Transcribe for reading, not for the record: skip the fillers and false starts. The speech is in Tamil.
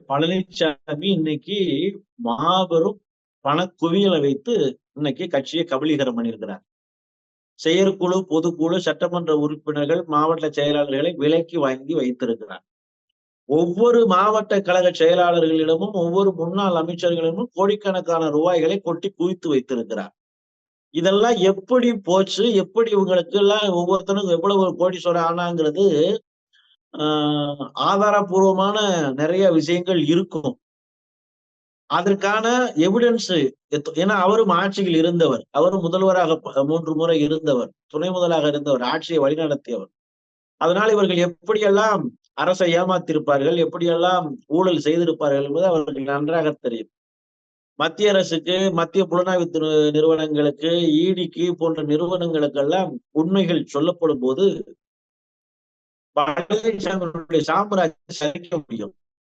பழனிசாமி இன்னைக்கு மாபெரும் பணக்குவியலை வைத்து இன்னைக்கு கட்சியை கபலீகரம் பண்ணியிருக்கிறார். செயற்குழு, பொதுக்குழு, சட்டமன்ற உறுப்பினர்கள், மாவட்ட செயலாளர்களை விலைக்கு வாங்கி வைத்திருக்கிறார். ஒவ்வொரு மாவட்ட கழக செயலாளர்களிடமும் ஒவ்வொரு முன்னாள் அமைச்சர்களிடமும் கோடிக்கணக்கான ரூபாய்களை கொட்டி குவித்து வைத்திருக்கிறார். இதெல்லாம் எப்படி போச்சு, எப்படி இவங்களுக்கு எல்லாம் ஒவ்வொருத்தனும் எவ்வளவு கோடீஸ்வரர் ஆனாங்கிறது ஆதாரபூர்வமான நிறைய விஷயங்கள் இருக்கும். அதற்கான எவிடன்ஸ், ஏன்னா அவரும் ஆட்சியில் இருந்தவர், அவரும் முதல்வராக 3 முறை இருந்தவர், துணை முதலாக இருந்தவர், ஆட்சியை வழிநடத்தியவர். அதனால் இவர்கள் எப்படியெல்லாம் அரசை ஏமாத்திருப்பார்கள், எப்படியெல்லாம் ஊழல் செய்திருப்பார்கள் என்பது அவர்களுக்கு நன்றாக தெரியும். மத்திய அரசுக்கு, மத்திய புலனாய்வு நிறுவனங்களுக்கு, ஈடிக்கு போன்ற நிறுவனங்களுக்கெல்லாம் உண்மைகள் சொல்லப்படும் போது பழனிசாமியுடைய சாம்ராஜ்யம் சரிக்க முடியும்.